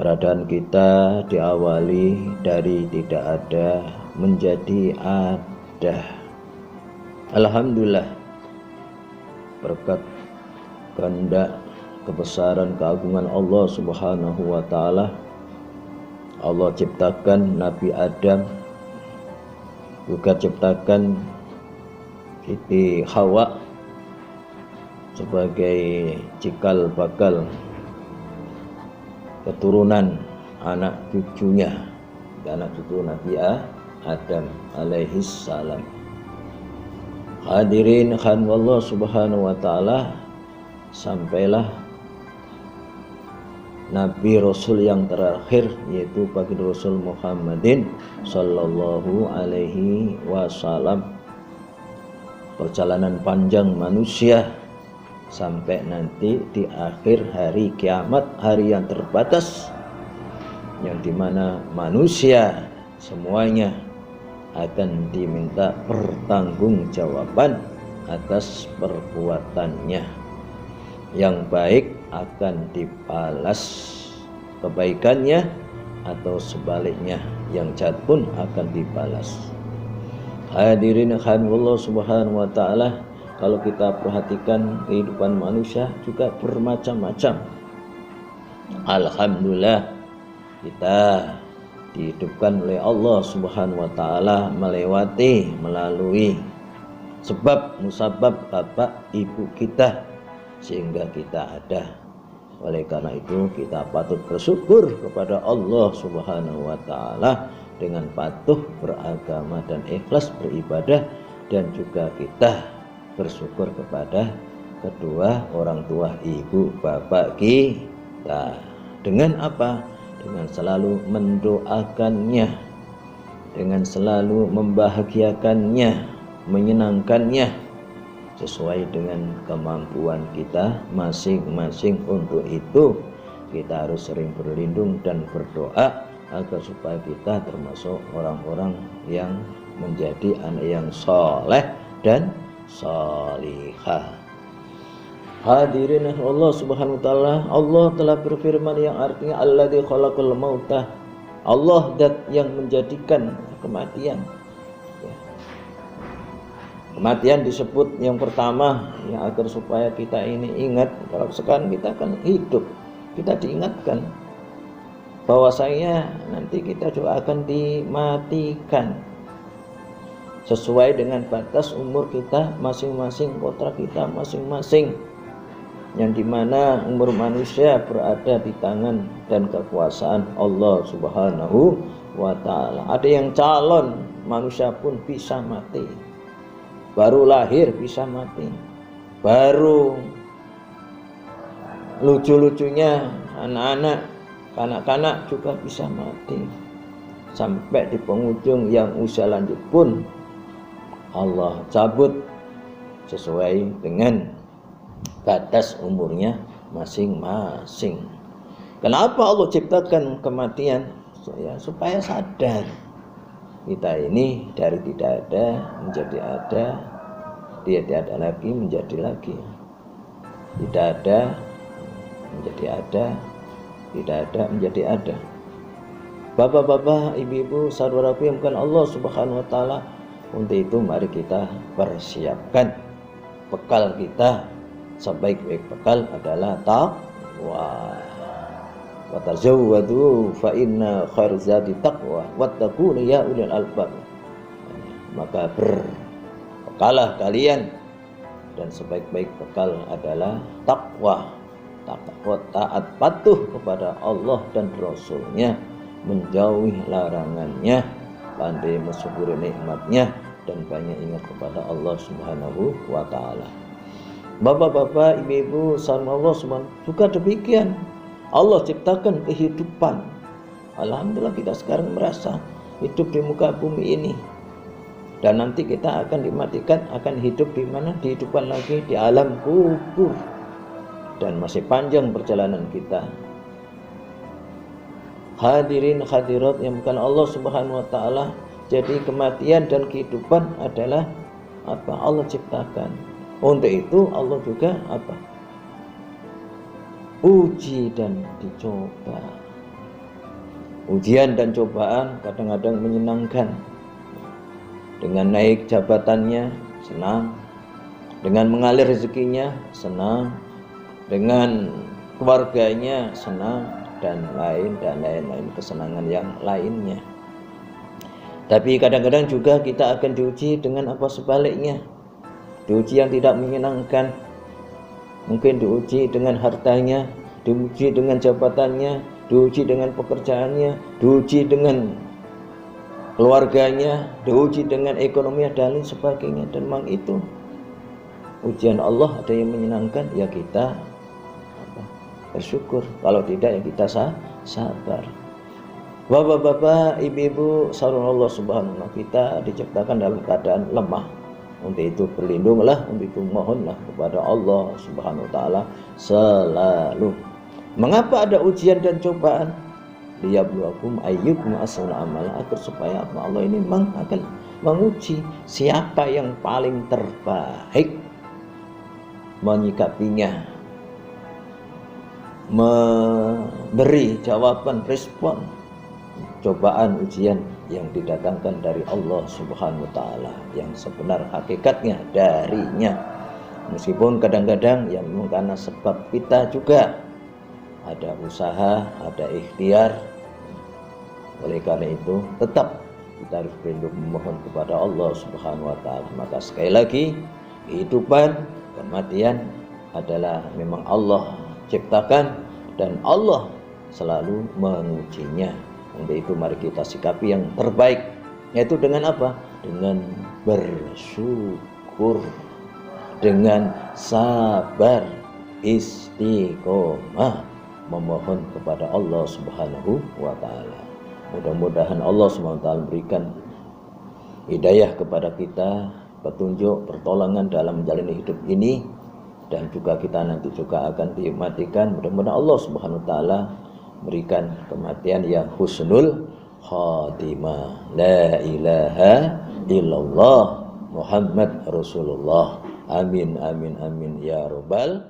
Keberadaan kita diawali dari tidak ada menjadi ada. Alhamdulillah, berkat kehendak, kebesaran, keagungan Allah Subhanahu wa taala, Allah ciptakan Nabi Adam, juga ciptakan Siti Hawa sebagai cikal bakal keturunan anak cucunya, anak cucu Nabi Adam alaihi salam. Hadirin Allah Subhanahu wa taala, sampailah Nabi Rasul yang terakhir, yaitu baginda Rasul Muhammadin sallallahu alaihi wasallam. Perjalanan panjang manusia sampai nanti di akhir hari kiamat, hari yang terbatas, yang dimana manusia semuanya akan diminta pertanggungjawaban atas perbuatannya. Yang baik akan dibalas kebaikannya, atau sebaliknya yang jahat pun akan dibalas. Hadirin Allah Subhanahu wa taala, kalau kita perhatikan kehidupan manusia juga bermacam-macam. Alhamdulillah, kita dihidupkan oleh Allah Subhanahu wa taala melalui sebab musabab bapak ibu kita, sehingga kita ada. Oleh karena itu kita patut bersyukur kepada Allah Subhanahu wa taala dengan patuh beragama dan ikhlas beribadah, dan juga kita bersyukur kepada kedua orang tua ibu bapak kita. Dengan apa? Dengan selalu mendoakannya, dengan selalu membahagiakannya, menyenangkannya sesuai dengan kemampuan kita masing-masing. Untuk itu kita harus sering berlindung dan berdoa agar supaya kita termasuk orang-orang yang menjadi anak yang soleh dan solihah. Hadirin Allah Subhanahu wa taala, Allah telah berfirman yang artinya alladzi khalaqal mauta, Allah zat yang menjadikan kematian. Kematian disebut yang pertama ya, agar supaya kita ini ingat, kalau sekarang kita akan hidup, kita diingatkan bahwasanya nanti kita juga akan dimatikan sesuai dengan batas umur kita masing-masing, kontrak kita masing-masing, yang dimana umur manusia berada di tangan dan kekuasaan Allah Subhanahu wa taala. Ada yang calon manusia pun bisa mati, baru lahir bisa mati, baru lucu-lucunya anak-anak, kanak-kanak juga bisa mati. Sampai di penghujung yang usia lanjut pun Allah cabut sesuai dengan batas umurnya masing-masing. Kenapa Allah ciptakan kematian? Supaya sadar kita ini dari tidak ada menjadi ada, dia tidak ada lagi menjadi lagi, tidak ada menjadi ada, tidak ada menjadi ada. Bapak-bapak, ibu-ibu, saudaraku yang bukan Allah Subhanahu wa taala, untuk itu mari kita persiapkan bekal kita. Sebaik-baik bekal adalah taqwa. Wa tazawwadu fa inna khairaz zadi taqwa wattaquni ya ulil albab. Maka berbekalah kalian, dan sebaik-baik bekal adalah takwa. Takwa, taat patuh kepada Allah dan Rasulnya, menjauhi larangannya, pandai mensyukuri nikmatnya, dan banyak ingat kepada Allah Subhanahu wa taala. Bapak-bapak, ibu-ibu, salam Allah juga demikian. Allah ciptakan kehidupan. Alhamdulillah kita sekarang merasa hidup di muka bumi ini, dan nanti kita akan dimatikan, akan hidup di mana? Dihidupkan lagi di alam kubur, dan masih panjang perjalanan kita. Hadirin hadirat yang bukan Allah Subhanahu wa taala, jadi kematian dan kehidupan adalah apa? Allah ciptakan. Untuk itu Allah juga apa? Uji dan dicoba. Ujian dan cobaan kadang-kadang menyenangkan. Dengan naik jabatannya senang, dengan mengalir rezekinya senang, dengan keluarganya senang, dan lain-lain kesenangan yang lainnya. Tapi kadang-kadang juga kita akan diuji dengan apa sebaliknya, diuji yang tidak menyenangkan. Mungkin diuji dengan hartanya, diuji dengan jabatannya, diuji dengan pekerjaannya, diuji dengan keluarganya, diuji dengan ekonomi dan lain sebagainya. Dan memang itu ujian Allah, ada yang menyenangkan ya kita bersyukur, kalau tidak ya kita sabar. Bapak-bapak, ibu-ibu, saudara subhanallah, kita diciptakan dalam keadaan lemah. Untuk itu berlindunglah, untuk itu mohonlah kepada Allah subhanahu wa ta'ala selalu. Mengapa ada ujian dan cobaan? Liyabluwakum ayyukum ahsanu amala, agar supaya Allah ini memang akan menguji siapa yang paling terbaik menyikapinya, memberi jawaban, respon cobaan ujian yang didatangkan dari Allah subhanahu wa ta'ala, yang sebenar hakikatnya darinya. Meskipun kadang-kadang ya memang karena sebab kita juga ada usaha, ada ikhtiar. Oleh karena itu tetap kita harus berlindung memohon kepada Allah subhanahu wa ta'ala. Maka sekali lagi, kehidupan, kematian adalah memang Allah ciptakan dan Allah selalu mengujinya. Untuk itu mari kita sikapi yang terbaik, yaitu dengan apa? Dengan bersyukur, dengan sabar, istiqomah, memohon kepada Allah subhanahu wa ta'ala. Mudah-mudahan Allah subhanahu wa ta'ala berikan hidayah kepada kita, petunjuk, pertolongan dalam menjalani hidup ini, dan juga kita nanti juga akan dimatikan. Mudah-mudahan Allah subhanahu wa ta'ala berikan kematian yang husnul khatimah. La ilaha illallah Muhammad Rasulullah. Amin amin amin ya rabbal